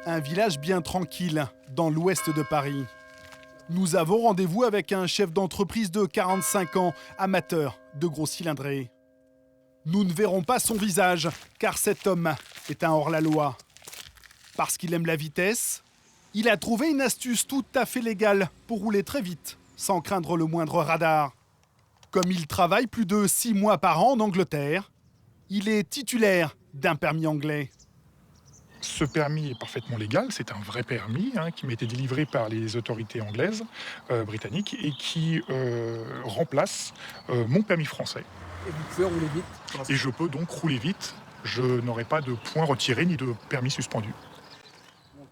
un village bien tranquille dans l'ouest de Paris. Nous avons rendez-vous avec un chef d'entreprise de 45 ans, amateur de gros cylindrés. Nous ne verrons pas son visage, car cet homme est un hors-la-loi. Parce qu'il aime la vitesse, il a trouvé une astuce tout à fait légale pour rouler très vite, sans craindre le moindre radar. Comme il travaille plus de 6 mois par an en Angleterre, il est titulaire d'un permis anglais. Ce permis est parfaitement légal, c'est un vrai permis qui m'a été délivré par les autorités anglaises, britanniques, et qui remplace mon permis français. Et vous pouvez rouler vite. Et je peux donc rouler vite, je n'aurai pas de points retirés ni de permis suspendu.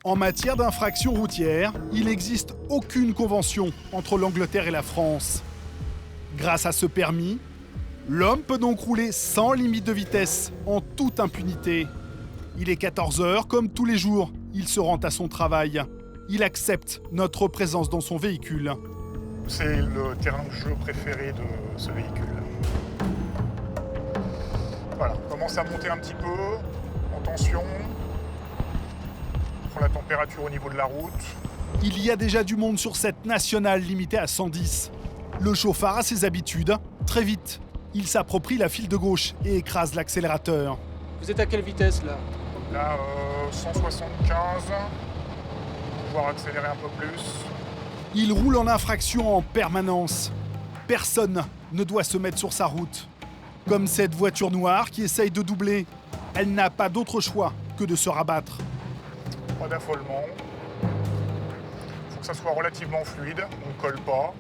En matière d'infraction routière, il n'existe aucune convention entre l'Angleterre et la France. Grâce à ce permis, l'homme peut donc rouler sans limite de vitesse, en toute impunité. Il est 14h, comme tous les jours, il se rend à son travail. Il accepte notre présence dans son véhicule. C'est le terrain de jeu préféré de ce véhicule. Voilà, on commence à monter un petit peu, en tension. On prend la température au niveau de la route. Il y a déjà du monde sur cette nationale limitée à 110. Le chauffard a ses habitudes. Très vite, il s'approprie la file de gauche et écrase l'accélérateur. Vous êtes à quelle vitesse là ? Là, 175, pouvoir accélérer un peu plus. Il roule en infraction en permanence. Personne ne doit se mettre sur sa route. Comme cette voiture noire qui essaye de doubler, elle n'a pas d'autre choix que de se rabattre. Pas d'affolement. Il faut que ça soit relativement fluide, on ne colle pas.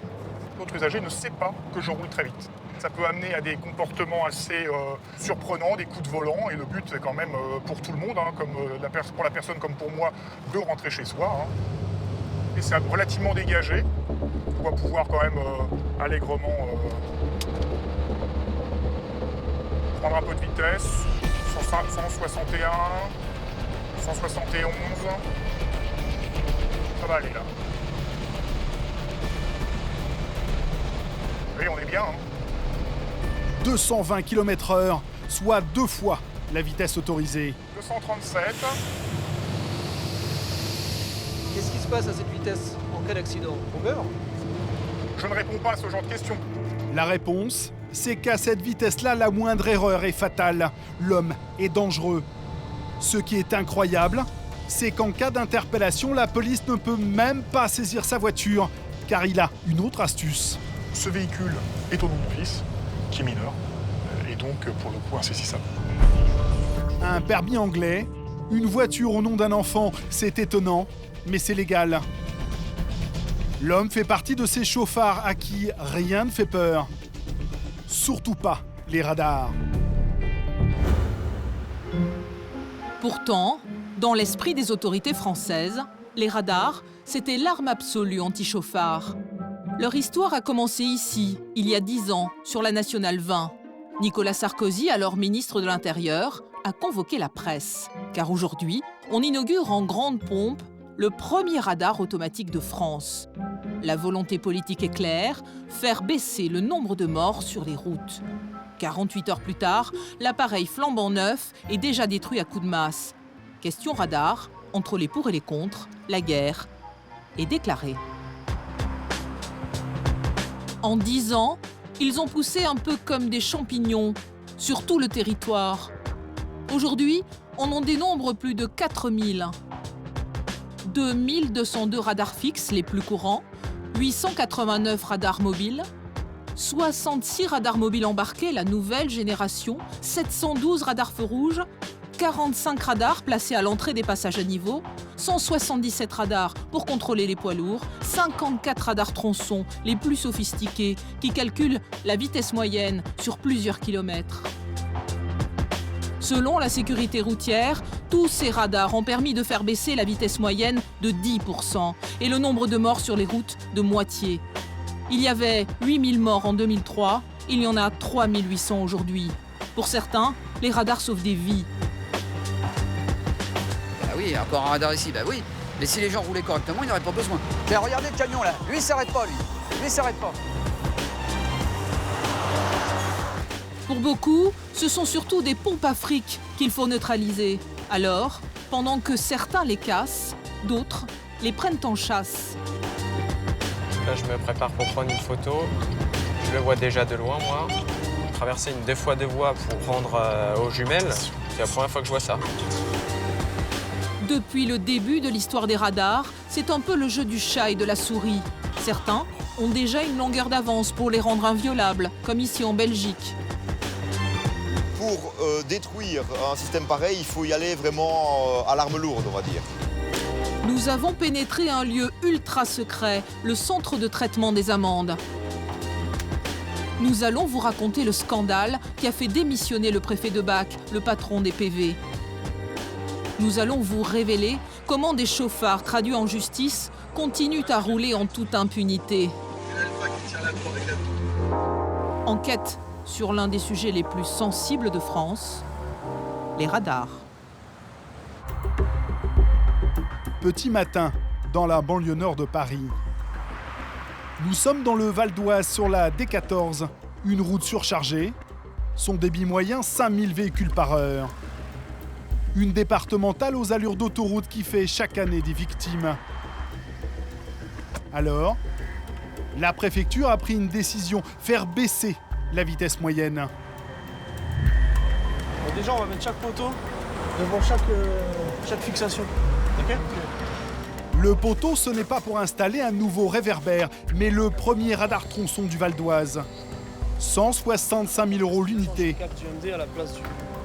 L'autre usager ne sait pas que je roule très vite. Ça peut amener à des comportements assez surprenants, des coups de volant, et le but c'est quand même pour tout le monde, comme pour la personne comme pour moi, de rentrer chez soi. Et c'est relativement dégagé. On va pouvoir quand même allègrement prendre un peu de vitesse. 161, 171. Ça va aller là. Oui, on est bien. 220 km/h, soit 2 fois la vitesse autorisée. 237. Qu'est-ce qui se passe à cette vitesse en cas d'accident ? On meurt ? Je ne réponds pas à ce genre de questions. La réponse, c'est qu'à cette vitesse-là, la moindre erreur est fatale. L'homme est dangereux. Ce qui est incroyable, c'est qu'en cas d'interpellation, la police ne peut même pas saisir sa voiture, car il a une autre astuce. Ce véhicule est au nom de mon fils, qui est mineur, et donc pour le coup insaisissable. Un permis anglais, une voiture au nom d'un enfant, c'est étonnant, mais c'est légal. L'homme fait partie de ces chauffards à qui rien ne fait peur. Surtout pas les radars. Pourtant, dans l'esprit des autorités françaises, les radars, c'était l'arme absolue anti-chauffard. Leur histoire a commencé ici, il y a 10 ans, sur la Nationale 20. Nicolas Sarkozy, alors ministre de l'Intérieur, a convoqué la presse. Car aujourd'hui, on inaugure en grande pompe le premier radar automatique de France. La volonté politique est claire, faire baisser le nombre de morts sur les routes. 48 heures plus tard, l'appareil flambant neuf est déjà détruit à coups de masse. Question radar, entre les pour et les contre, la guerre est déclarée. En 10 ans, ils ont poussé un peu comme des champignons sur tout le territoire. Aujourd'hui, on en dénombre plus de 4000. 2202 radars fixes, les plus courants, 889 radars mobiles, 66 radars mobiles embarqués, la nouvelle génération, 712 radars feux rouges, 45 radars placés à l'entrée des passages à niveau, 177 radars pour contrôler les poids lourds, 54 radars tronçons, les plus sophistiqués, qui calculent la vitesse moyenne sur plusieurs kilomètres. Selon la sécurité routière, tous ces radars ont permis de faire baisser la vitesse moyenne de 10% et le nombre de morts sur les routes de moitié. Il y avait 8000 morts en 2003, il y en a 3800 aujourd'hui. Pour certains, les radars sauvent des vies. Ah oui, encore un radar ici, bah oui. Mais si les gens roulaient correctement, ils n'auraient pas besoin. Mais regardez le camion là, lui il s'arrête pas lui. Lui il s'arrête pas. Pour beaucoup, ce sont surtout des pompes à fric qu'il faut neutraliser. Alors, Pendant que certains les cassent, d'autres les prennent en chasse. Là, je me prépare pour prendre une photo. Je le vois déjà de loin, moi. Traverser une 2 fois 2 voies pour rendre aux jumelles, c'est la première fois que je vois ça. Depuis le début de l'histoire des radars, c'est un peu le jeu du chat et de la souris. Certains ont déjà une longueur d'avance pour les rendre inviolables, comme ici en Belgique. Pour détruire un système pareil, il faut y aller vraiment à l'arme lourde, on va dire. Nous avons pénétré un lieu ultra secret, le centre de traitement des amendes. Nous allons vous raconter le scandale qui a fait démissionner le préfet de Bac, le patron des PV. Nous allons vous révéler comment des chauffards traduits en justice continuent à rouler en toute impunité. Enquête sur l'un des sujets les plus sensibles de France, les radars. Petit matin, dans la banlieue nord de Paris. Nous sommes dans le Val d'Oise sur la D14, une route surchargée. Son débit moyen, 5000 véhicules par heure. Une départementale aux allures d'autoroute qui fait chaque année des victimes. Alors, la préfecture a pris une décision, faire baisser la vitesse moyenne. Déjà, on va mettre chaque poteau devant chaque fixation. Ok. Le poteau, ce n'est pas pour installer un nouveau réverbère, mais le premier radar tronçon du Val d'Oise. 165 000 € l'unité.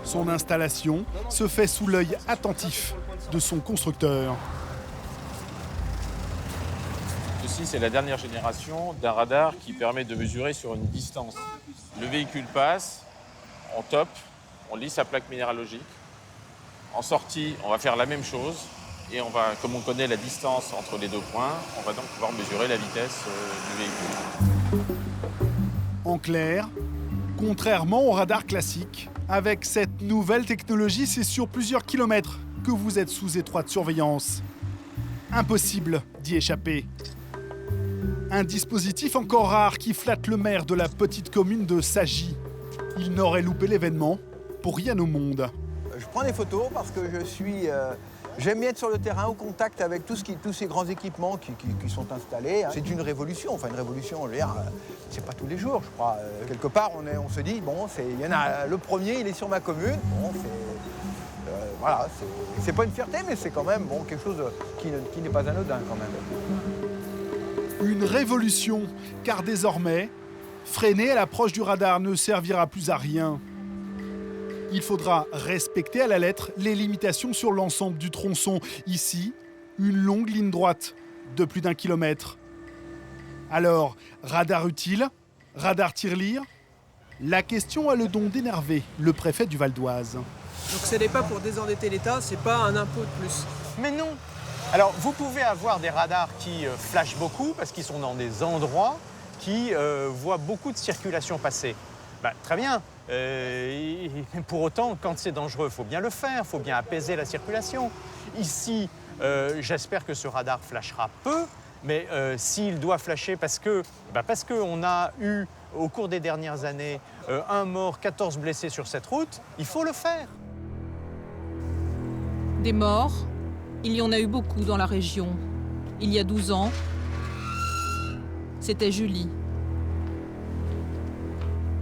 Son installation se fait sous l'œil attentif de son constructeur. Ceci, c'est la dernière génération d'un radar qui permet de mesurer sur une distance. Le véhicule passe, on top, on lit sa plaque minéralogique. En sortie, on va faire la même chose. Et on va, comme on connaît la distance entre les deux points, on va donc pouvoir mesurer la vitesse du véhicule. En clair, contrairement au radar classique, avec cette nouvelle technologie, c'est sur plusieurs kilomètres que vous êtes sous étroite surveillance. Impossible d'y échapper. Un dispositif encore rare qui flatte le maire de la petite commune de Sagy. Il n'aurait loupé l'événement pour rien au monde. Je prends des photos parce que j'aime bien être sur le terrain, au contact avec tous ces grands équipements qui sont installés. C'est une révolution, je veux dire, c'est pas tous les jours, je crois. Quelque part, on se dit, bon, il y en a le premier, il est sur ma commune. Bon, voilà, c'est pas une fierté, mais c'est quand même quelque chose qui n'est pas anodin quand même. Une révolution, car désormais, freiner à l'approche du radar ne servira plus à rien. Il faudra respecter à la lettre les limitations sur l'ensemble du tronçon. Ici, une longue ligne droite de plus d'1 kilomètre. Alors, radar utile? Radar tirelire? La question a le don d'énerver le préfet du Val d'Oise. Donc ce n'est pas pour désendetter l'État, c'est pas un impôt de plus. Mais non. Alors, vous pouvez avoir des radars qui flashent beaucoup parce qu'ils sont dans des endroits qui voient beaucoup de circulation passer. Très bien. Pour autant, quand c'est dangereux, il faut bien le faire, il faut bien apaiser la circulation. Ici, j'espère que ce radar flashera peu, mais s'il doit flasher parce qu'on a eu, au cours des dernières années, 1 mort, 14 blessés sur cette route, il faut le faire. Des morts, il y en a eu beaucoup dans la région. Il y a 12 ans, c'était Julie.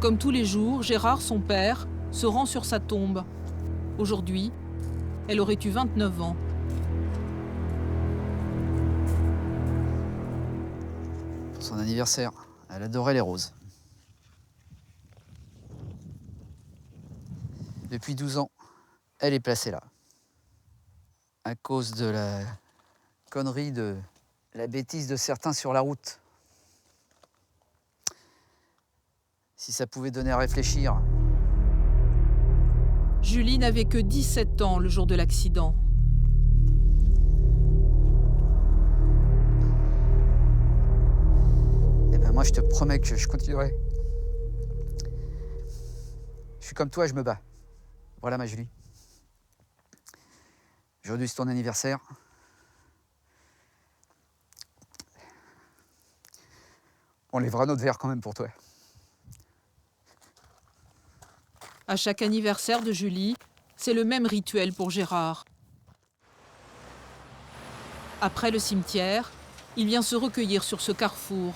Comme tous les jours, Gérard, son père, se rend sur sa tombe. Aujourd'hui, elle aurait eu 29 ans. Pour son anniversaire, elle adorait les roses. Depuis 12 ans, elle est placée là. À cause de la connerie, de la bêtise de certains sur la route. Si ça pouvait donner à réfléchir. Julie n'avait que 17 ans le jour de l'accident. Eh ben moi, je te promets que je continuerai. Je suis comme toi, je me bats. Voilà ma Julie. Aujourd'hui, c'est ton anniversaire. On lèvera notre verre quand même pour toi. À chaque anniversaire de Julie, c'est le même rituel pour Gérard. Après le cimetière, il vient se recueillir sur ce carrefour.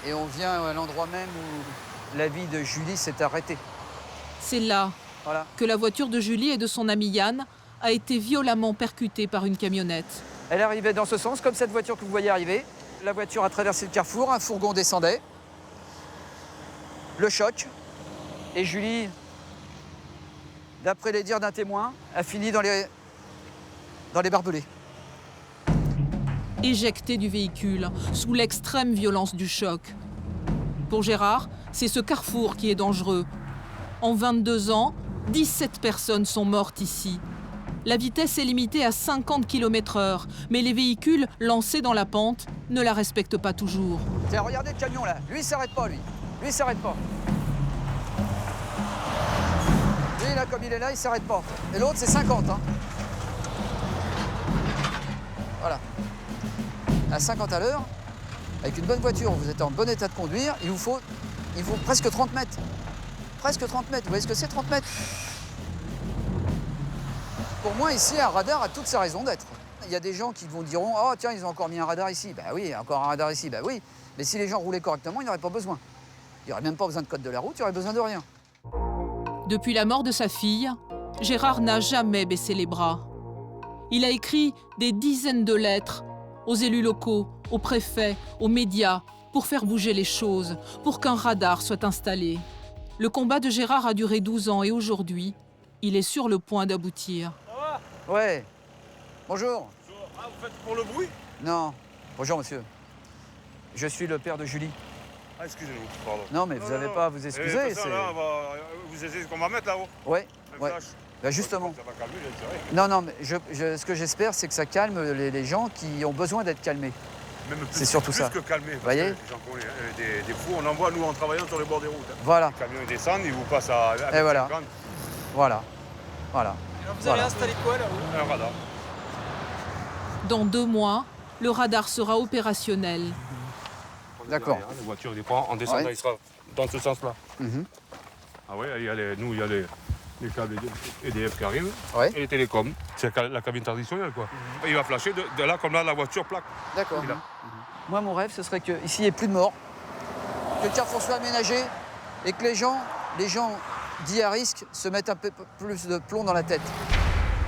Et on vient à l'endroit même où la vie de Julie s'est arrêtée. C'est là Voilà. que la voiture de Julie et de son ami Yann a été violemment percutée par une camionnette. Elle arrivait dans ce sens, comme cette voiture que vous voyez arriver. La voiture a traversé le carrefour, un fourgon descendait. Le choc. Et Julie, d'après les dires d'un témoin, a fini dans les barbelés. Éjectée du véhicule, sous l'extrême violence du choc. Pour Gérard, c'est ce carrefour qui est dangereux. En 22 ans, 17 personnes sont mortes ici. La vitesse est limitée à 50 km/h, mais les véhicules lancés dans la pente ne la respectent pas toujours. Tiens, regardez le camion là. Lui, il s'arrête pas, lui. Lui, il s'arrête pas. Lui, là, comme il est là, il s'arrête pas. Et l'autre, c'est 50. Hein. Voilà. À 50 à l'heure, avec une bonne voiture, vous êtes en bon état de conduire, il vous faut presque 30 mètres. Presque 30 mètres. Vous voyez ce que c'est, 30 mètres? Pour moi, ici, un radar a toute sa raison d'être. Il y a des gens qui vous diront « Oh, tiens, ils ont encore mis un radar ici. » Ben oui, encore un radar ici. Ben oui. Mais si les gens roulaient correctement, ils n'auraient pas besoin. Il n'y aurait même pas besoin de code de la route, il n'y aurait besoin de rien. Depuis la mort de sa fille, Gérard n'a jamais baissé les bras. Il a écrit des dizaines de lettres aux élus locaux, aux préfets, aux médias, pour faire bouger les choses, pour qu'un radar soit installé. Le combat de Gérard a duré 12 ans et aujourd'hui, il est sur le point d'aboutir. Ouais. Bonjour. Ah, vous faites pour le bruit? Non. Bonjour, monsieur. Je suis le père de Julie. Ah, excusez-vous, pardon. Non, mais vous n'avez pas à vous excuser. Vous essayez ce qu'on va mettre là-haut? Ouais. Un Ouais. flash. Ben justement. Ça va calmer, c'est vrai. Non, non, mais ce que j'espère, c'est que ça calme les gens qui ont besoin d'être calmés. Même plus, C'est surtout plus ça. que calmer. Parce Voyez que j'en connais des fous, on en voit nous en travaillant sur les bords des routes. Hein. Voilà. Les camions ils descendent, ils vous passent à Et voilà. 50. Voilà. Voilà. Alors vous Voilà. allez installer quoi là-haut? Un radar. Dans 2 mois, le radar sera opérationnel. D'accord. La voiture, il prend en descendant, Ouais. il sera dans ce sens-là. Mhm. Ah oui, il y a les câbles EDF qui arrivent Ouais. et les télécoms. C'est la cabine traditionnelle, quoi. Il va flasher de là, comme là, la voiture plaque. D'accord. Il a- Moi, mon rêve, ce serait qu'ici, il n'y ait plus de morts, que le carrefour soit aménagé et que les gens dits à risque se mettent un peu plus de plomb dans la tête.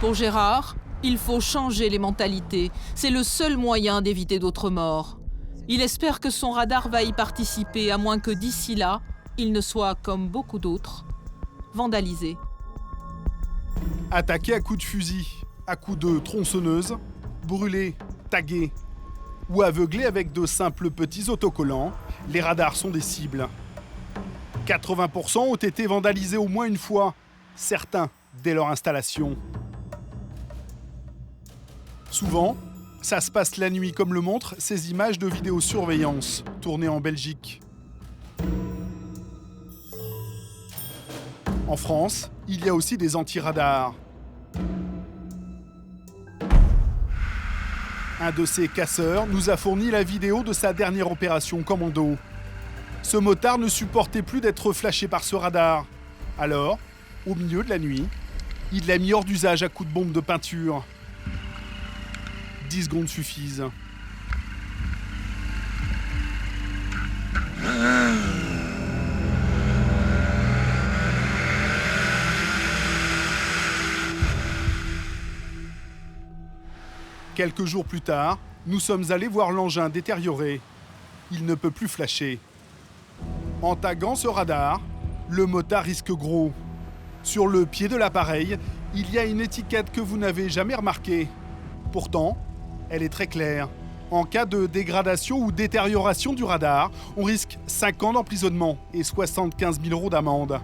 Pour Gérard, il faut changer les mentalités. C'est le seul moyen d'éviter d'autres morts. Il espère que son radar va y participer, à moins que d'ici là, il ne soit, comme beaucoup d'autres, vandalisé. Attaqué à coups de fusil, à coups de tronçonneuse, brûlé, tagué ou aveuglé avec de simples petits autocollants, les radars sont des cibles. 80% ont été vandalisés au moins une fois, certains dès leur installation. Souvent, ça se passe la nuit comme le montrent ces images de vidéosurveillance tournées en Belgique. En France, il y a aussi des anti-radars. Un de ces casseurs nous a fourni la vidéo de sa dernière opération commando. Ce motard ne supportait plus d'être flashé par ce radar. Alors, au milieu de la nuit, il l'a mis hors d'usage à coups de bombe de peinture. 10 secondes suffisent. Quelques jours plus tard, nous sommes allés voir l'engin détérioré. Il ne peut plus flasher. En taguant ce radar, le motard risque gros. Sur le pied de l'appareil, il y a une étiquette que vous n'avez jamais remarquée. Pourtant, elle est très claire. En cas de dégradation ou détérioration du radar, on risque 5 ans d'emprisonnement et 75 000 € d'amende.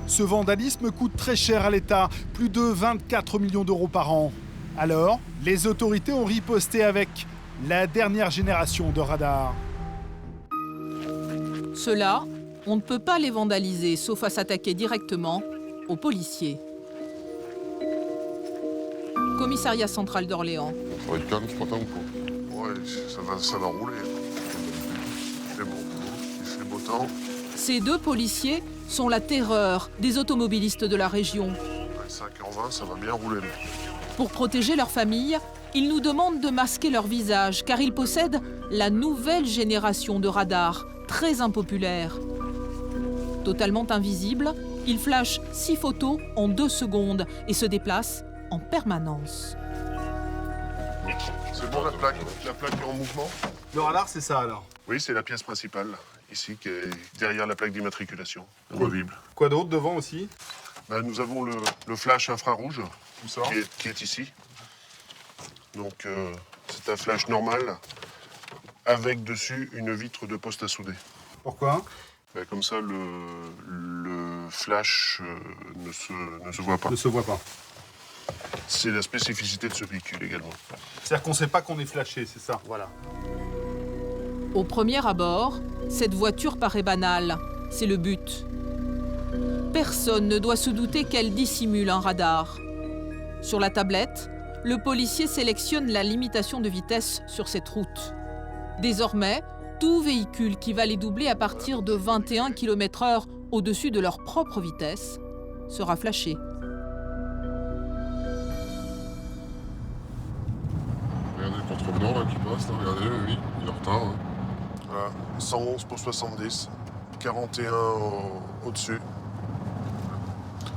Ce vandalisme coûte très cher à l'État, plus de 24 millions d'euros par an. Alors, les autorités ont riposté avec la dernière génération de radars. Ceux-là, on ne peut pas les vandaliser, sauf à s'attaquer directement aux policiers. Commissariat central d'Orléans. Ça va être calme ce matin ou pas? Ouais, ça va rouler. Il fait beau, il fait beau temps. Ces deux policiers sont la terreur des automobilistes de la région. 5h20, ça va bien rouler. Pour protéger leur famille, ils nous demandent de masquer leur visage car ils possèdent la nouvelle génération de radars, très impopulaire. Totalement invisibles, ils flashent 6 photos en 2 secondes et se déplacent en permanence. C'est bon la plaque est en mouvement. Le radar, c'est ça alors? Oui, c'est la pièce principale, ici, qui est derrière la plaque d'immatriculation, amovible. Quoi d'autre devant aussi? Nous avons le flash infrarouge, qui est ici. Donc c'est un flash normal, avec dessus une vitre de poste à souder. Pourquoi? Comme ça, le flash ne se voit pas. Ne se voit pas. C'est la spécificité de ce véhicule également. C'est-à-dire qu'on ne sait pas qu'on est flashé, c'est ça? Voilà. Au premier abord, cette voiture paraît banale. C'est le but. Personne ne doit se douter qu'elle dissimule un radar. Sur la tablette, le policier sélectionne la limitation de vitesse sur cette route. Désormais, tout véhicule qui va les doubler à partir de 21 km/h au-dessus de leur propre vitesse sera flashé. Regardez le contrôle là, qui passe, là. Regardez, oui, il est en retard. Hein. Voilà. 111 pour 70, 41 au-dessus.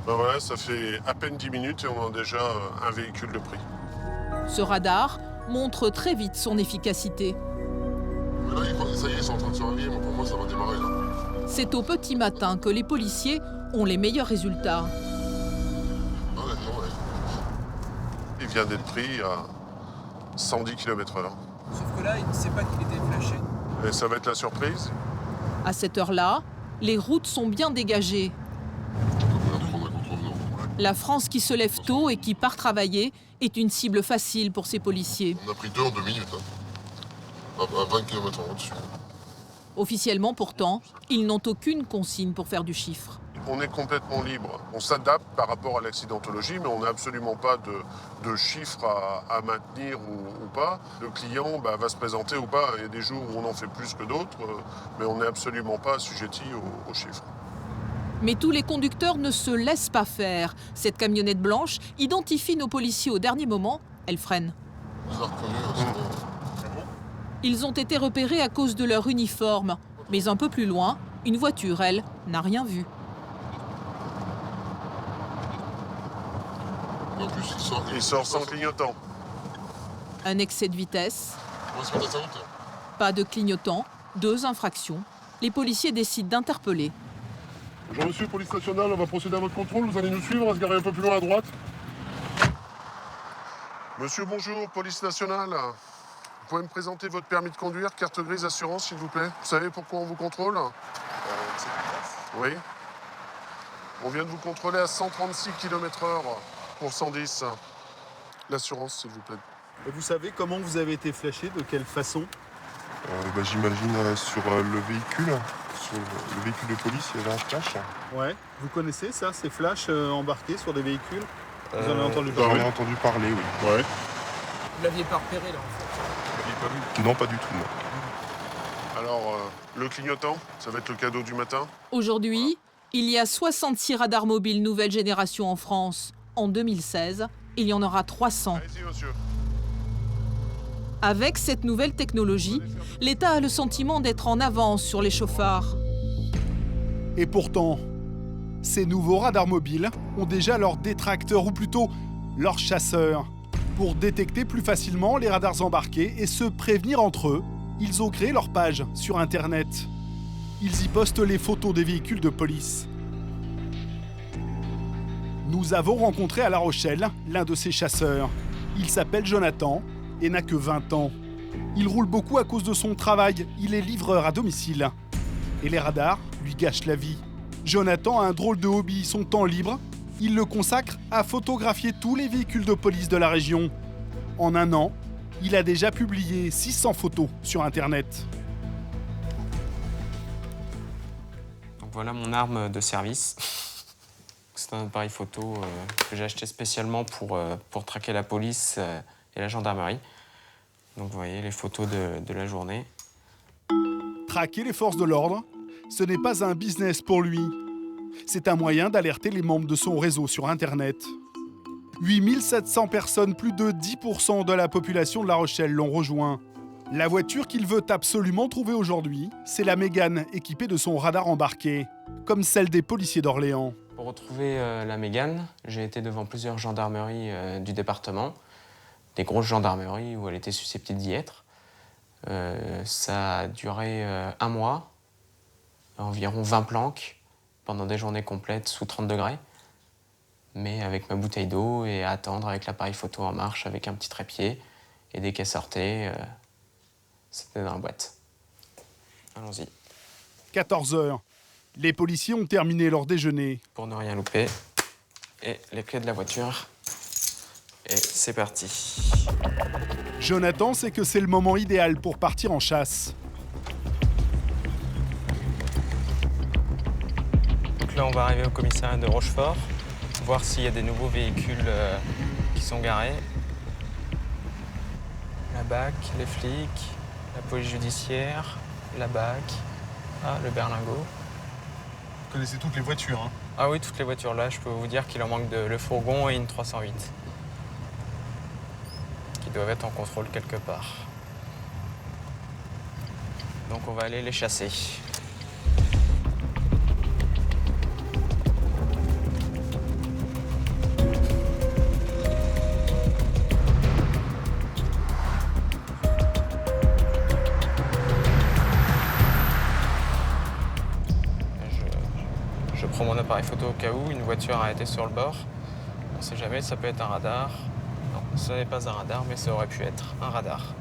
Voilà, ça fait à peine 10 minutes et on a déjà un véhicule de prix. Ce radar montre très vite son efficacité. Mais là, ça y est, ils sont en train de se réveiller, mais pour moi, ça va démarrer là. C'est au petit matin que les policiers ont les meilleurs résultats. Honnêtement, ouais. Il vient d'être pris à 110 km/h. Sauf que là, il ne sait pas qu'il était flashé. Et ça va être la surprise. À cette heure-là, les routes sont bien dégagées. La France qui se lève tôt et qui part travailler est une cible facile pour ces policiers. On a pris 2 en 2 minutes, à 20 km au-dessus. Officiellement pourtant, ils n'ont aucune consigne pour faire du chiffre. On est complètement libre. On s'adapte par rapport à l'accidentologie, mais on n'a absolument pas de chiffres à maintenir ou pas. Le client va se présenter ou pas. Il y a des jours où on en fait plus que d'autres, mais on n'est absolument pas assujetti aux chiffres. Mais tous les conducteurs ne se laissent pas faire. Cette camionnette blanche identifie nos policiers au dernier moment. Elle freine. Ils ont été repérés à cause de leur uniforme. Mais un peu plus loin, une voiture, elle, n'a rien vu. En plus, il sort sans clignotant. Un excès de vitesse. On va se mettre à sa hauteur. Pas de clignotant. 2 infractions. Les policiers décident d'interpeller. Bonjour monsieur, police nationale, on va procéder à votre contrôle. Vous allez nous suivre, on va se garer un peu plus loin à droite. Monsieur, bonjour, police nationale. Vous pouvez me présenter votre permis de conduire, carte grise, assurance, s'il vous plaît. Vous savez pourquoi on vous contrôle? Oui. On vient de vous contrôler à 136 km/h pour 110. L'assurance, s'il vous plaît. Et vous savez comment vous avez été flashé? De quelle façon? J'imagine sur le véhicule. Sur le véhicule de police, il y avait un flash. Ouais. Vous connaissez ça, ces flashs embarqués sur des véhicules? Vous en avez entendu parler? J'en ai entendu parler, oui. Ouais. Vous l'aviez pas repéré là en fait? Non, pas du tout, non. Alors, le clignotant, ça va être le cadeau du matin. Aujourd'hui, il y a 66 radars mobiles nouvelle génération en France. En 2016, il y en aura 300. Allez-y, monsieur. Avec cette nouvelle technologie, l'État a le sentiment d'être en avance sur les chauffards. Et pourtant, ces nouveaux radars mobiles ont déjà leurs détracteurs, ou plutôt leurs chasseurs. Pour détecter plus facilement les radars embarqués et se prévenir entre eux, ils ont créé leur page sur Internet. Ils y postent les photos des véhicules de police. Nous avons rencontré à La Rochelle l'un de ces chasseurs. Il s'appelle Jonathan et n'a que 20 ans. Il roule beaucoup à cause de son travail. Il est livreur à domicile. Et les radars lui gâchent la vie. Jonathan a un drôle de hobby. Son temps libre, il le consacre à photographier tous les véhicules de police de la région. En un an, il a déjà publié 600 photos sur Internet. Donc voilà mon arme de service. C'est un appareil photo que j'ai acheté spécialement pour traquer la police et la gendarmerie. Donc vous voyez les photos de la journée. Traquer les forces de l'ordre, Ce n'est pas un business pour lui. C'est un moyen d'alerter les membres de son réseau sur Internet. 8700 personnes, plus de 10% de la population de La Rochelle l'ont rejoint. La voiture qu'il veut absolument trouver aujourd'hui, c'est la Mégane équipée de son radar embarqué, comme celle des policiers d'Orléans. Pour retrouver la Mégane, j'ai été devant plusieurs gendarmeries du département, des grosses gendarmeries où elle était susceptible d'y être. Ça a duré 1 mois, environ 20 planques, pendant des journées complètes sous 30 degrés. Mais avec ma bouteille d'eau et à attendre avec l'appareil photo en marche, avec un petit trépied. Et dès qu'elle sortait, c'était dans la boîte. Allons-y. 14 h. Les policiers ont terminé leur déjeuner. Pour ne rien louper. Et les clés de la voiture. Et c'est parti. Jonathan sait que c'est le moment idéal pour partir en chasse. Donc là, on va arriver au commissariat de Rochefort, voir s'il y a des nouveaux véhicules qui sont garés. La BAC, les flics, la police judiciaire, la BAC, le berlingot. Vous connaissez toutes les voitures, hein? Ah oui, toutes les voitures. Là, je peux vous dire qu'il en manque le fourgon et une 308. Qui doivent être en contrôle quelque part. Donc on va aller les chasser. Je prends mon appareil photo au cas où une voiture a été sur le bord. On ne sait jamais, ça peut être un radar. Non, ce n'est pas un radar, mais ça aurait pu être un radar.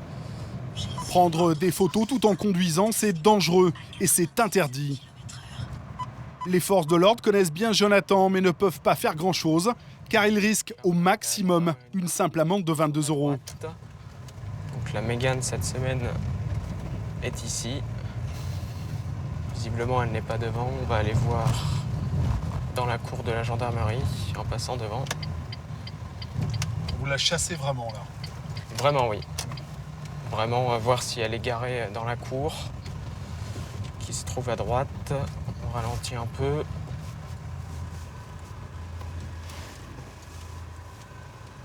Prendre des photos tout en conduisant, c'est dangereux et c'est interdit. Les forces de l'ordre connaissent bien Jonathan, mais ne peuvent pas faire grand-chose, car il risque au maximum une simple amende de 22 €. Donc la Mégane, cette semaine, est ici. Visiblement, elle n'est pas devant. On va aller voir dans la cour de la gendarmerie, en passant devant. Vous la chassez vraiment, là? Vraiment, oui. Vraiment, on va voir si elle est garée dans la cour, qui se trouve à droite. On ralentit un peu.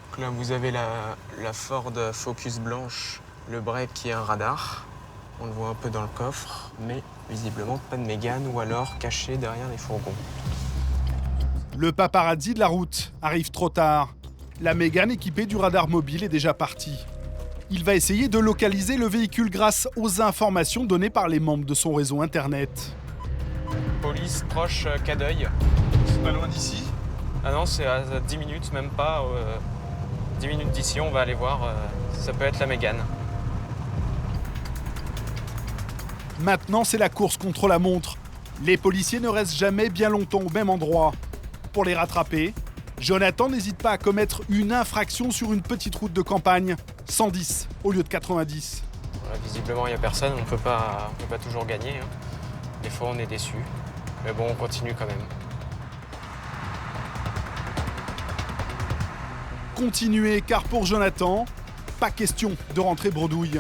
Donc là, vous avez la Ford Focus blanche, le break qui est un radar. On le voit un peu dans le coffre, mais visiblement pas de Mégane ou alors caché derrière les fourgons. Le paparazzi de la route arrive trop tard. La Mégane équipée du radar mobile est déjà partie. Il va essayer de localiser le véhicule grâce aux informations données par les membres de son réseau Internet. Police proche Cadeuil. C'est pas loin d'ici? Ah non, c'est à 10 minutes, même pas. 10 minutes d'ici, on va aller voir. Ça peut être la Mégane. Maintenant, c'est la course contre la montre. Les policiers ne restent jamais bien longtemps au même endroit. Pour les rattraper, Jonathan n'hésite pas à commettre une infraction sur une petite route de campagne, 110 au lieu de 90. Voilà, visiblement, il n'y a personne, on peut pas toujours gagner. Hein. Des fois, on est déçu. Mais bon, on continue quand même. Continuez, car pour Jonathan, pas question de rentrer bredouille.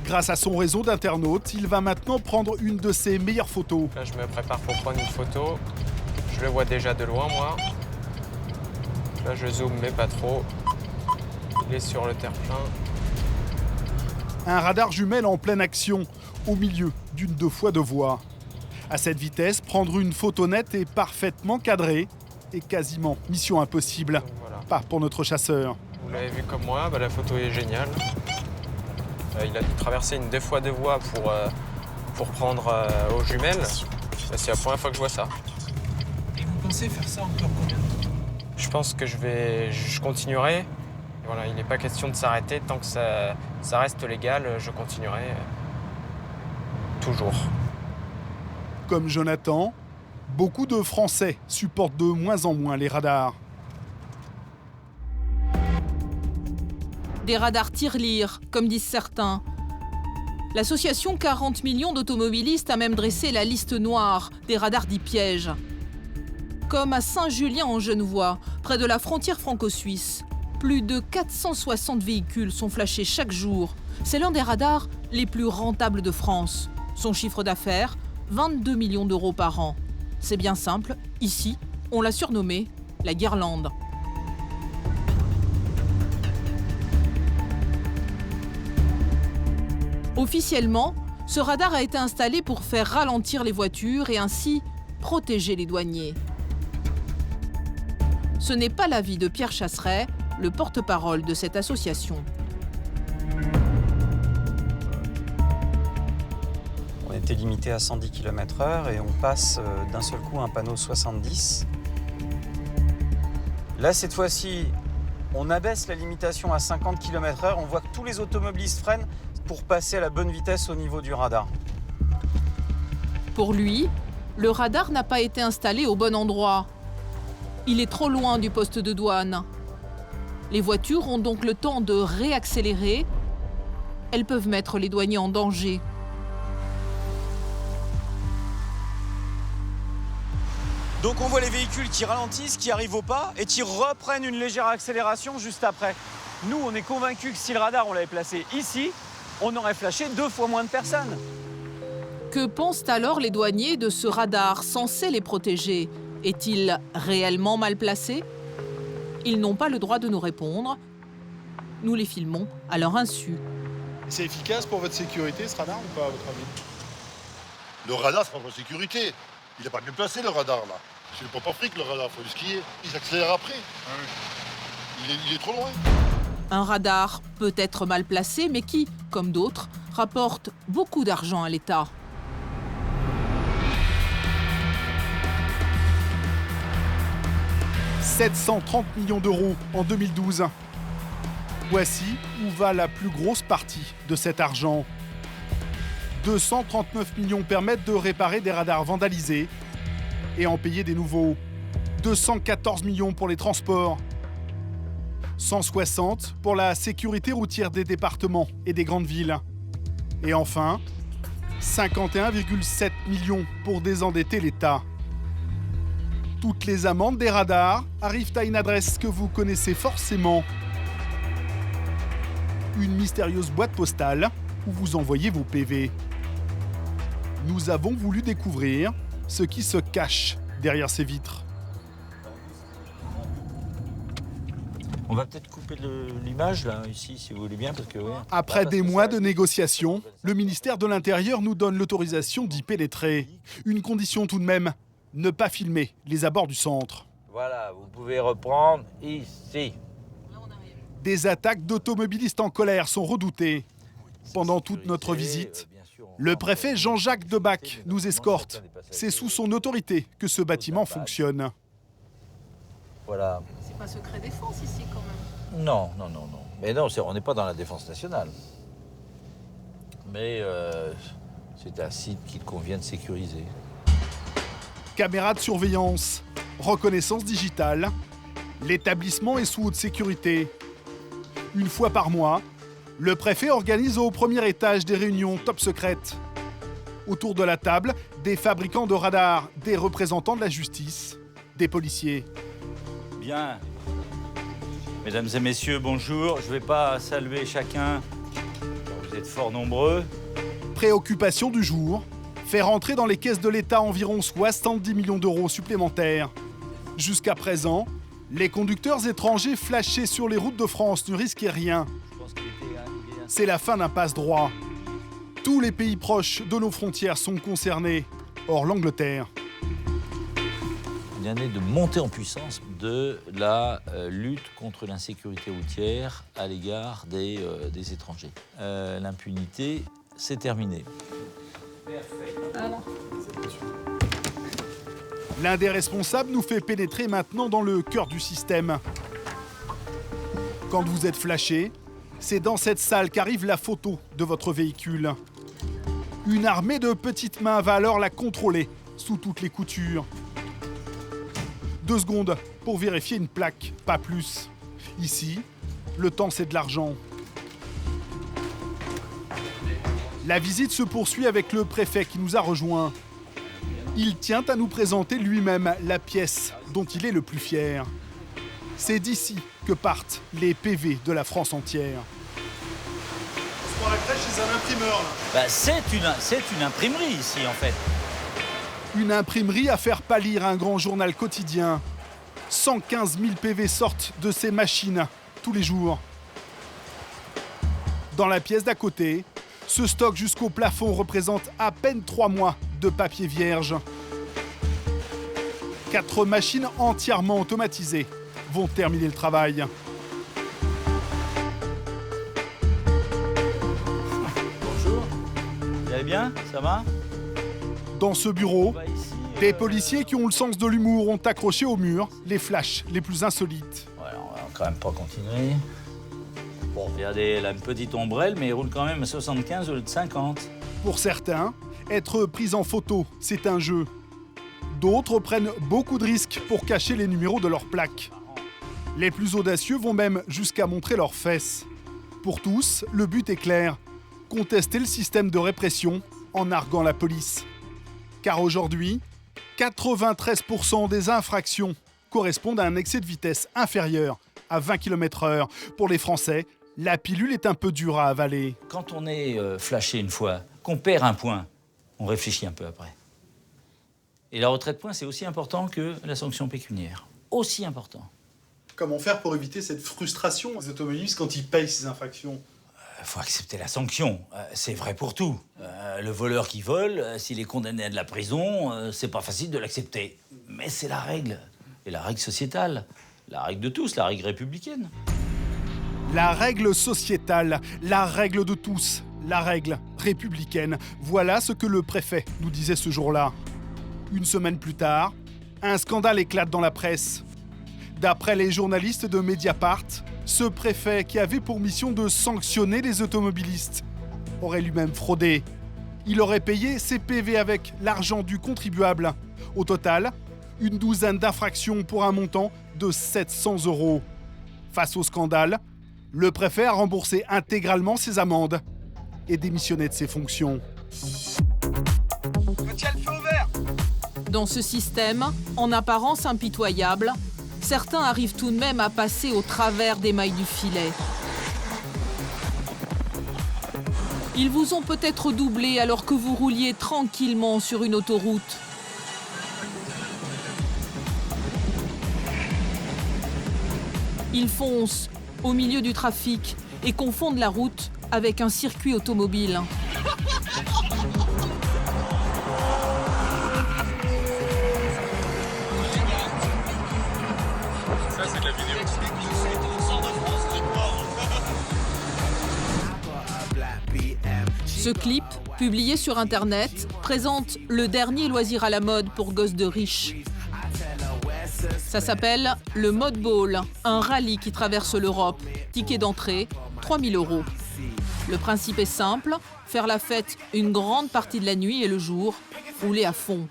Grâce à son réseau d'internautes, il va maintenant prendre une de ses meilleures photos. Là, je me prépare pour prendre une photo. Je le vois déjà de loin, moi. Là, je zoome, mais pas trop. Il est sur le terre-plein. Un radar jumelle en pleine action, au milieu d'une 2x2 voies. À cette vitesse, prendre une photo nette et parfaitement cadrée est quasiment mission impossible. Voilà. Pas pour notre chasseur. Vous l'avez vu comme moi, la photo est géniale. Il a dû traverser une 2x2 voies pour prendre aux jumelles. C'est la première fois que je vois ça. Et vous pensez faire ça encore combien de temps? Je pense que je continuerai. Et voilà, il n'est pas question de s'arrêter. Tant que ça reste légal, je continuerai toujours. Comme Jonathan, beaucoup de Français supportent de moins en moins les radars. Des radars tirelire, comme disent certains. L'association 40 millions d'automobilistes a même dressé la liste noire des radars dits pièges. Comme à Saint-Julien-en-Genevois, près de la frontière franco-suisse, plus de 460 véhicules sont flashés chaque jour. C'est l'un des radars les plus rentables de France. Son chiffre d'affaires, 22 millions d'euros par an. C'est bien simple, ici, on l'a surnommé la guirlande. Officiellement, ce radar a été installé pour faire ralentir les voitures et ainsi protéger les douaniers. Ce n'est pas l'avis de Pierre Chasseret, le porte-parole de cette association. On était limité à 110 km/h et on passe d'un seul coup à un panneau 70. Là, cette fois-ci, on abaisse la limitation à 50 km/h. On voit que tous les automobilistes freinent pour passer à la bonne vitesse au niveau du radar. Pour lui, le radar n'a pas été installé au bon endroit. Il est trop loin du poste de douane. Les voitures ont donc le temps de réaccélérer. Elles peuvent mettre les douaniers en danger. Donc on voit les véhicules qui ralentissent, qui arrivent au pas et qui reprennent une légère accélération juste après. Nous, on est convaincus que si le radar, on l'avait placé ici, on aurait flashé 2 fois moins de personnes. Que pensent alors les douaniers de ce radar censé les protéger? Est-il réellement mal placé? Ils n'ont pas le droit de nous répondre. Nous les filmons à leur insu. C'est efficace pour votre sécurité, ce radar, ou pas, à votre avis? Le radar, c'est pas pour la sécurité. Il n'est pas bien placé, le radar, là. C'est le pop afrique, le radar, faut le skier. Il accélère après. Il est trop loin. Un radar peut être mal placé, mais qui, comme d'autres, rapporte beaucoup d'argent à l'État. « 730 millions d'euros en 2012. Voici où va la plus grosse partie de cet argent. 239 millions permettent de réparer des radars vandalisés et en payer des nouveaux. 214 millions pour les transports. 160 pour la sécurité routière des départements et des grandes villes. Et enfin, 51,7 millions pour désendetter l'État. Toutes les amendes des radars arrivent à une adresse que vous connaissez forcément. Une mystérieuse boîte postale où vous envoyez vos PV. Nous avons voulu découvrir ce qui se cache derrière ces vitres. On va peut-être couper l'image là, ici, si vous voulez bien, parce que... Ouais. Après des mois de négociations, le ministère de l'Intérieur nous donne l'autorisation d'y pénétrer. Une condition tout de même, ne pas filmer les abords du centre. Voilà, vous pouvez reprendre ici. Des attaques d'automobilistes en colère sont redoutées. Pendant toute notre visite, le préfet Jean-Jacques Debac nous escorte. C'est sous son autorité que ce bâtiment fonctionne. Voilà. C'est pas secret défense ici quand même. Non. Mais non, on n'est pas dans la défense nationale. Mais c'est un site qu'il convient de sécuriser. Caméras de surveillance, reconnaissance digitale, l'établissement est sous haute sécurité. Une fois par mois, le préfet organise au premier étage des réunions top secrètes. Autour de la table, des fabricants de radars, des représentants de la justice, des policiers. Bien. Mesdames et messieurs, bonjour. Je ne vais pas saluer chacun. Vous êtes fort nombreux. Préoccupation du jour, faire entrer dans les caisses de l'État environ 70 millions d'euros supplémentaires. Jusqu'à présent, les conducteurs étrangers flashés sur les routes de France ne risquaient rien. C'est la fin d'un passe-droit. Tous les pays proches de nos frontières sont concernés, hors l'Angleterre. Il y en est de montée en puissance de la lutte contre l'insécurité routière à l'égard des étrangers. L'impunité, c'est terminé. L'un des responsables nous fait pénétrer maintenant dans le cœur du système. Quand vous êtes flashé, c'est dans cette salle qu'arrive la photo de votre véhicule. Une armée de petites mains va alors la contrôler sous toutes les coutures. 2 secondes pour vérifier une plaque, pas plus. Ici, le temps c'est de l'argent. La visite se poursuit avec le préfet qui nous a rejoints. Il tient à nous présenter lui-même la pièce dont il est le plus fier. C'est d'ici que partent les PV de la France entière. On se croirait chez un imprimeur là. Bah, c'est une imprimerie ici en fait. Une imprimerie à faire pâlir un grand journal quotidien. 115 000 PV sortent de ces machines tous les jours. Dans la pièce d'à côté, ce stock jusqu'au plafond représente à peine 3 mois de papier vierge. 4 machines entièrement automatisées vont terminer le travail. Bonjour, vous allez bien? Ça va? Dans ce bureau, des policiers qui ont le sens de l'humour ont accroché au mur les flashs les plus insolites. Ouais, on va quand même pas continuer. Bon, regardez, elle a une petite ombrelle, mais elle roule quand même à 75 au lieu de 50. Pour certains, être pris en photo, c'est un jeu. D'autres prennent beaucoup de risques pour cacher les numéros de leurs plaques. Les plus audacieux vont même jusqu'à montrer leurs fesses. Pour tous, le but est clair, contester le système de répression en narguant la police. Car aujourd'hui, 93% des infractions correspondent à un excès de vitesse inférieur à 20 km/h. Pour les Français, la pilule est un peu dure à avaler. Quand on est flashé une fois, qu'on perd un point, on réfléchit un peu après. Et la retrait de points, c'est aussi important que la sanction pécuniaire. Aussi important. Comment faire pour éviter cette frustration des automobilistes quand ils payent ces infractions? Il faut accepter la sanction. C'est vrai pour tout. Le voleur qui vole, s'il est condamné à de la prison, c'est pas facile de l'accepter. Mais c'est la règle. Et la règle sociétale. La règle de tous, la règle républicaine. La règle sociétale, la règle de tous, la règle républicaine. Voilà ce que le préfet nous disait ce jour-là. Une semaine plus tard, un scandale éclate dans la presse. D'après les journalistes de Mediapart, ce préfet qui avait pour mission de sanctionner les automobilistes aurait lui-même fraudé. Il aurait payé ses PV avec l'argent du contribuable. Au total, une douzaine d'infractions pour un montant de 700 €. Face au scandale, le préfet a remboursé intégralement ses amendes et démissionné de ses fonctions. Dans ce système, en apparence impitoyable, certains arrivent tout de même à passer au travers des mailles du filet. Ils vous ont peut-être doublé alors que vous rouliez tranquillement sur une autoroute. Ils foncent au milieu du trafic et confondent la route avec un circuit automobile. Ça, c'est de la vidéo. Ce clip, publié sur Internet, présente le dernier loisir à la mode pour gosses de riches. Ça s'appelle le Mode Ball, un rallye qui traverse l'Europe. Ticket d'entrée, 3 000 €. Le principe est simple, faire la fête une grande partie de la nuit et le jour, rouler à fond.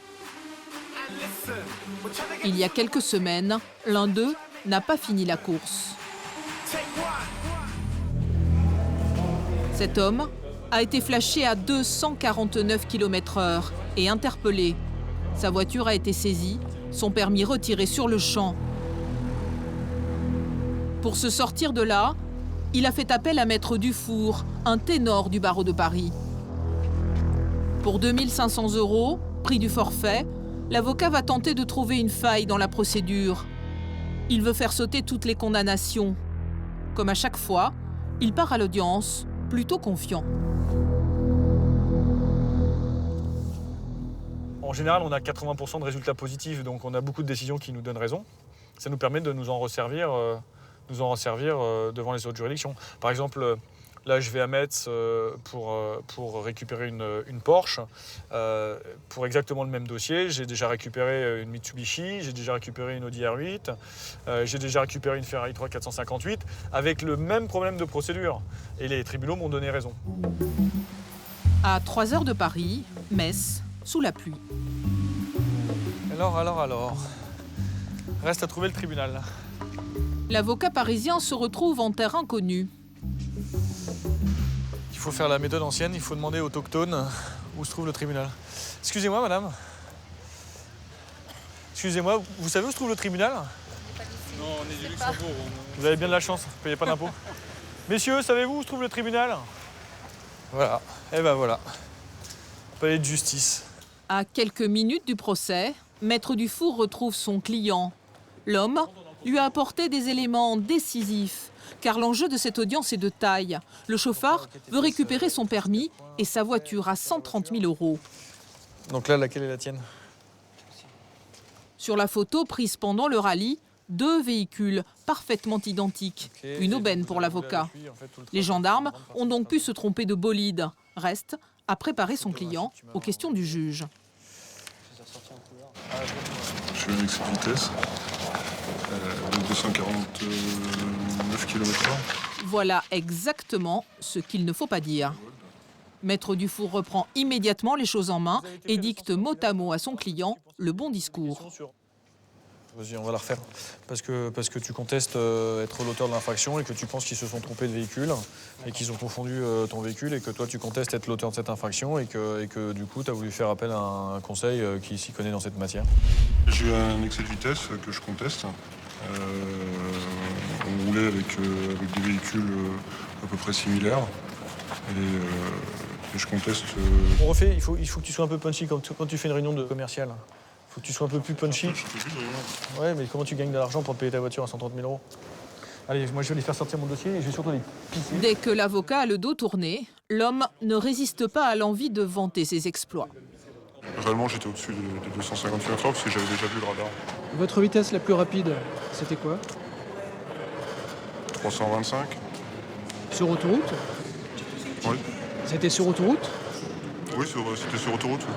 Il y a quelques semaines, l'un d'eux n'a pas fini la course. Cet homme a été flashé à 249 km/h et interpellé. Sa voiture a été saisie, son permis retiré sur le champ. Pour se sortir de là, il a fait appel à Maître Dufour, un ténor du barreau de Paris. Pour 2 500 €, prix du forfait, l'avocat va tenter de trouver une faille dans la procédure. Il veut faire sauter toutes les condamnations. Comme à chaque fois, il part à l'audience, plutôt confiant. En général, on a 80% de résultats positifs, donc on a beaucoup de décisions qui nous donnent raison. Ça nous permet de nous en resservir devant les autres juridictions. Par exemple, là, je vais à Metz pour récupérer une Porsche. Pour exactement le même dossier, j'ai déjà récupéré une Mitsubishi, j'ai déjà récupéré une Audi R8, j'ai déjà récupéré une Ferrari 3458, avec le même problème de procédure. Et les tribunaux m'ont donné raison. À 3 heures de Paris, Metz, sous la pluie. Alors. Reste à trouver le tribunal. L'avocat parisien se retrouve en terre inconnue. Il faut faire la méthode ancienne, il faut demander aux autochtones où se trouve le tribunal. Excusez-moi, madame. Excusez-moi, vous savez où se trouve le tribunal? Non, on est du Luxembourg. Vous avez bien de la chance, vous ne payez pas d'impôts. Messieurs, savez-vous où se trouve le tribunal? Voilà. Et ben voilà. Palais de justice. À quelques minutes du procès, Maître Dufour retrouve son client. L'homme lui a apporté des éléments décisifs, car l'enjeu de cette audience est de taille. Le chauffard veut récupérer son permis et sa voiture à 130 000 €. Donc là, laquelle est la tienne? Sur la photo prise pendant le rallye, 2 véhicules parfaitement identiques. Une aubaine pour l'avocat. Les gendarmes ont donc pu se tromper de bolide. Reste à préparer son client aux questions du juge. Je suis un excès de vitesse, 249 km/h. Voilà exactement ce qu'il ne faut pas dire. Maître Dufour reprend immédiatement les choses en main et dicte mot à mot à son client le bon discours. Vas-y, on va la refaire. Parce que tu contestes être l'auteur de l'infraction et que tu penses qu'ils se sont trompés de véhicule et qu'ils ont confondu ton véhicule et que toi tu contestes être l'auteur de cette infraction et que du coup tu as voulu faire appel à un conseil qui s'y connaît dans cette matière. J'ai eu un excès de vitesse que je conteste. On roulait avec des véhicules à peu près similaires et je conteste. On refait, il faut que tu sois un peu punchy quand tu fais une réunion de commercial. Il faut que tu sois un peu plus punchy. Ouais, mais comment tu gagnes de l'argent pour te payer ta voiture à 130 000 €? Allez, moi je vais les faire sortir mon dossier et je vais surtout les pisser. Dès que l'avocat a le dos tourné, l'homme ne résiste pas à l'envie de vanter ses exploits. Réellement, j'étais au-dessus des 250 km/h parce que j'avais déjà vu le radar. Votre vitesse la plus rapide, c'était quoi? 325. Sur autoroute? Oui. C'était sur autoroute? Oui, c'était sur autoroute. Oui.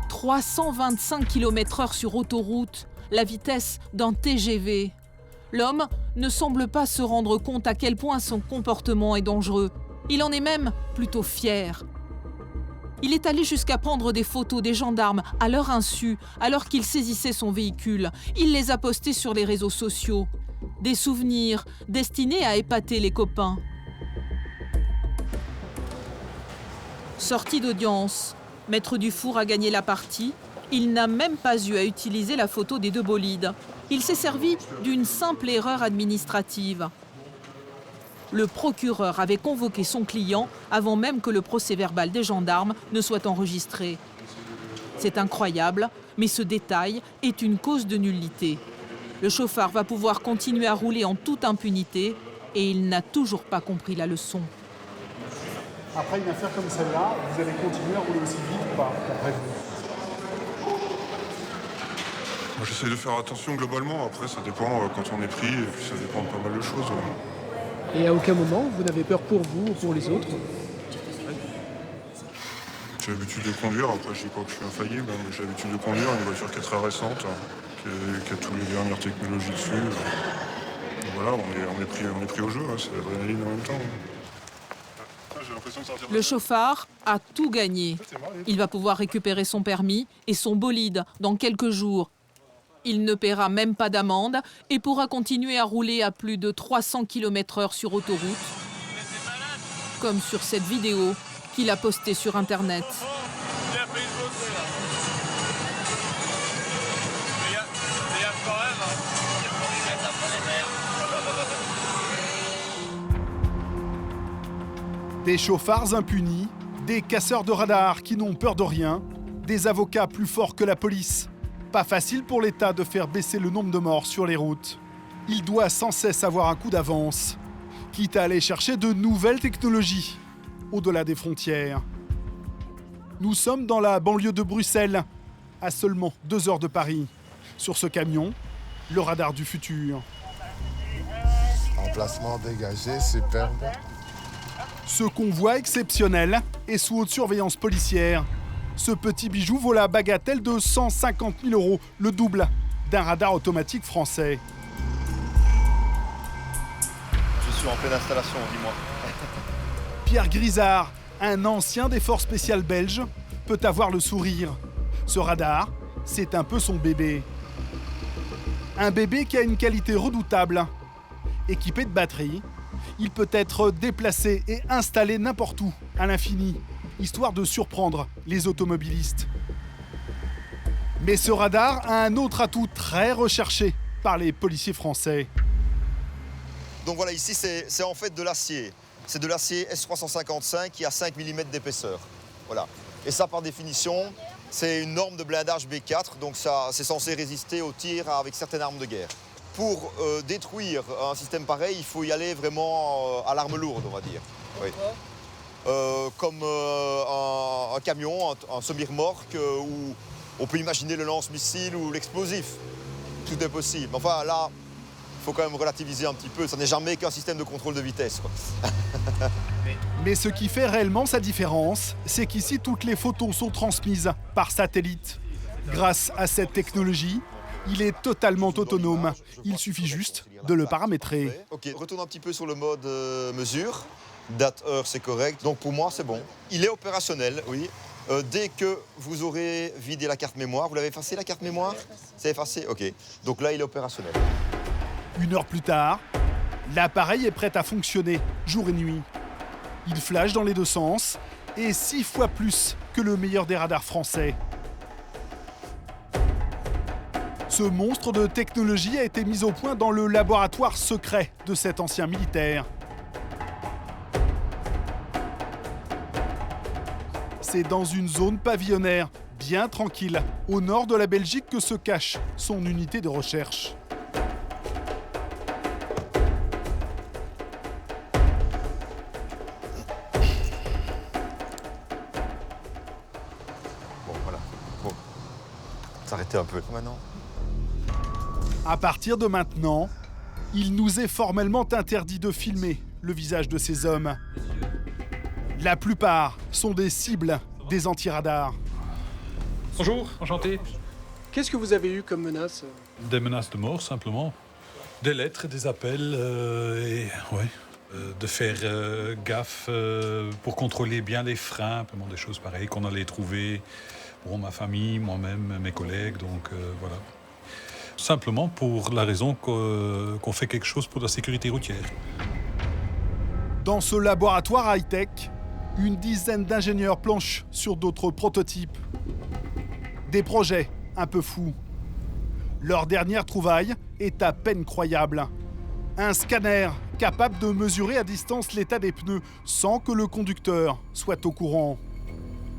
325 km/h sur autoroute, la vitesse d'un TGV. L'homme ne semble pas se rendre compte à quel point son comportement est dangereux. Il en est même plutôt fier. Il est allé jusqu'à prendre des photos des gendarmes à leur insu, alors qu'ils saisissaient son véhicule. Il les a postées sur les réseaux sociaux. Des souvenirs destinés à épater les copains. Sortie d'audience, Maître Dufour a gagné la partie. Il n'a même pas eu à utiliser la photo des 2 bolides. Il s'est servi d'une simple erreur administrative. Le procureur avait convoqué son client avant même que le procès-verbal des gendarmes ne soit enregistré. C'est incroyable, mais ce détail est une cause de nullité. Le chauffard va pouvoir continuer à rouler en toute impunité et il n'a toujours pas compris la leçon. Après une affaire comme celle-là, vous allez continuer à rouler aussi vite ou pas, d'après vous? Moi, j'essaie de faire attention globalement. Après, ça dépend quand on est pris et puis ça dépend de pas mal de choses. Et à aucun moment, vous n'avez peur pour vous ou pour les autres? J'ai l'habitude de conduire. Après, je dis pas que je suis infaillible, mais j'ai l'habitude de conduire une voiture qui est très récente, qui a toutes les dernières technologies dessus. Et voilà, on est pris au jeu. Hein, c'est l'adrénaline en même temps. Le chauffard a tout gagné. Il va pouvoir récupérer son permis et son bolide dans quelques jours. Il ne paiera même pas d'amende et pourra continuer à rouler à plus de 300 km/h sur autoroute, comme sur cette vidéo qu'il a postée sur Internet. Des chauffards impunis, des casseurs de radars qui n'ont peur de rien, des avocats plus forts que la police. Pas facile pour l'État de faire baisser le nombre de morts sur les routes. Il doit sans cesse avoir un coup d'avance, quitte à aller chercher de nouvelles technologies, au-delà des frontières. Nous sommes dans la banlieue de Bruxelles, à seulement 2 heures de Paris. Sur ce camion, le radar du futur. Emplacement dégagé, superbe. Ce convoi exceptionnel est sous haute surveillance policière. Ce petit bijou vaut la bagatelle de 150 000 €, le double d'un radar automatique français. Je suis en pleine installation, dis-moi. Pierre Grisard, un ancien des forces spéciales belges, peut avoir le sourire. Ce radar, c'est un peu son bébé. Un bébé qui a une qualité redoutable. Équipé de batterie, il peut être déplacé et installé n'importe où, à l'infini, histoire de surprendre les automobilistes. Mais ce radar a un autre atout très recherché par les policiers français. Donc voilà, ici c'est en fait de l'acier. C'est de l'acier S355 qui a 5 mm d'épaisseur. Voilà. Et ça, par définition, c'est une norme de blindage B4, donc ça, c'est censé résister aux tirs avec certaines armes de guerre. Pour détruire un système pareil, il faut y aller vraiment à l'arme lourde, on va dire. Oui. Comme un camion, un semi-remorque, où on peut imaginer le lance-missile ou l'explosif. Tout est possible. Enfin, là, il faut quand même relativiser un petit peu. Ça n'est jamais qu'un système de contrôle de vitesse, quoi. Mais ce qui fait réellement sa différence, c'est qu'ici, toutes les photos sont transmises par satellite. Grâce à cette technologie, il est totalement autonome. Il suffit juste de le paramétrer. Ok, retourne un petit peu sur le mode mesure. Date, heure, c'est correct. Donc pour moi, c'est bon. Il est opérationnel, oui. Dès que vous aurez vidé la carte mémoire, vous l'avez effacé la carte mémoire? C'est effacé? Ok. Donc là, il est opérationnel. 1 heure plus tard, l'appareil est prêt à fonctionner, jour et nuit. Il flash dans les deux sens et 6 fois plus que le meilleur des radars français. Ce monstre de technologie a été mis au point dans le laboratoire secret de cet ancien militaire. C'est dans une zone pavillonnaire, bien tranquille, au nord de la Belgique que se cache son unité de recherche. Bon, voilà. Bon. S'arrêter un peu maintenant. À partir de maintenant, il nous est formellement interdit de filmer le visage de ces hommes. La plupart sont des cibles des antiradars. Bonjour, enchanté. Qu'est-ce que vous avez eu comme menace? Des menaces de mort, simplement. Des lettres, des appels, de faire gaffe pour contrôler bien les freins, des choses pareilles qu'on allait trouver pour ma famille, moi-même, mes collègues, donc voilà. Simplement pour la raison qu'on fait quelque chose pour la sécurité routière. Dans ce laboratoire high-tech, une dizaine d'ingénieurs planchent sur d'autres prototypes. Des projets un peu fous. Leur dernière trouvaille est à peine croyable. Un scanner capable de mesurer à distance l'état des pneus sans que le conducteur soit au courant.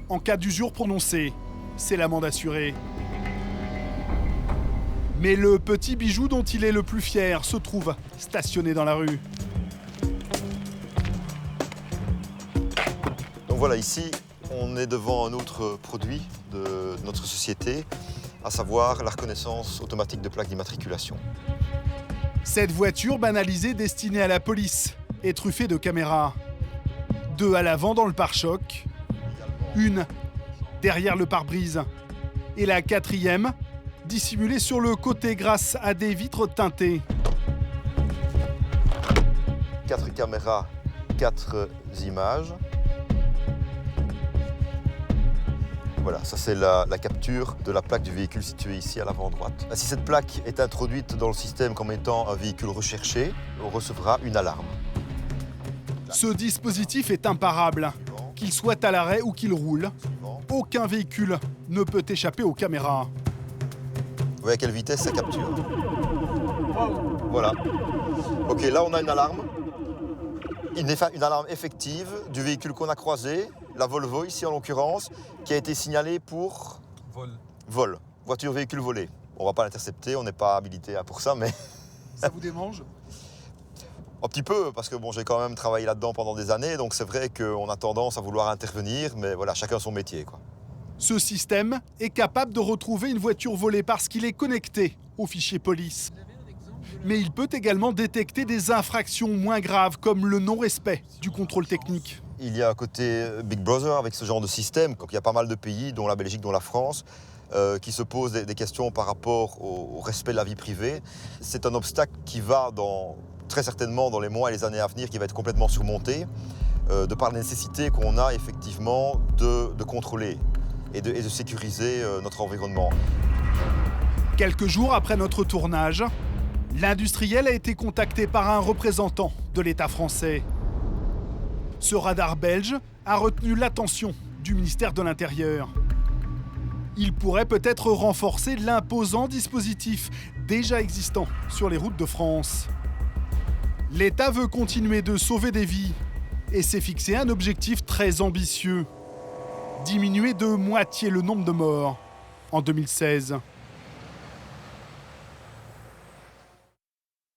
En cas d'usure prononcée, c'est l'amende assurée. Mais le petit bijou dont il est le plus fier se trouve stationné dans la rue. Donc voilà, ici, on est devant un autre produit de notre société, à savoir la reconnaissance automatique de plaques d'immatriculation. Cette voiture banalisée destinée à la police est truffée de caméras. 2 à l'avant dans le pare-choc, 1 derrière le pare-brise et la 4e dissimulée sur le côté grâce à des vitres teintées. 4 caméras, 4 images. Voilà, ça c'est la capture de la plaque du véhicule située ici à l'avant droite. Si cette plaque est introduite dans le système comme étant un véhicule recherché, on recevra une alarme. Ce dispositif est imparable. Qu'il soit à l'arrêt ou qu'il roule, aucun véhicule ne peut échapper aux caméras. Vous voyez à quelle vitesse ça capture? Voilà. Ok, là on a une alarme. Une alarme effective du véhicule qu'on a croisé, la Volvo ici en l'occurrence, qui a été signalée pour... Vol. Voiture-véhicule volé. On ne va pas l'intercepter, on n'est pas habilité pour ça, mais... Ça vous démange? Un petit peu, parce que bon, j'ai quand même travaillé là-dedans pendant des années, donc c'est vrai qu'on a tendance à vouloir intervenir, mais voilà, chacun son métier, quoi. Ce système est capable de retrouver une voiture volée parce qu'il est connecté au fichier police. Mais il peut également détecter des infractions moins graves, comme le non-respect du contrôle technique. Il y a un côté Big Brother avec ce genre de système. Donc, il y a pas mal de pays, dont la Belgique, dont la France, qui se posent des questions par rapport au respect de la vie privée. C'est un obstacle qui va très certainement dans les mois et les années à venir, qui va être complètement surmonté, de par la nécessité qu'on a effectivement de contrôler et de sécuriser notre environnement. Quelques jours après notre tournage, l'industriel a été contacté par un représentant de l'État français. Ce radar belge a retenu l'attention du ministère de l'Intérieur. Il pourrait peut-être renforcer l'imposant dispositif déjà existant sur les routes de France. L'État veut continuer de sauver des vies et s'est fixé un objectif très ambitieux. diminué de moitié le nombre de morts. En 2016,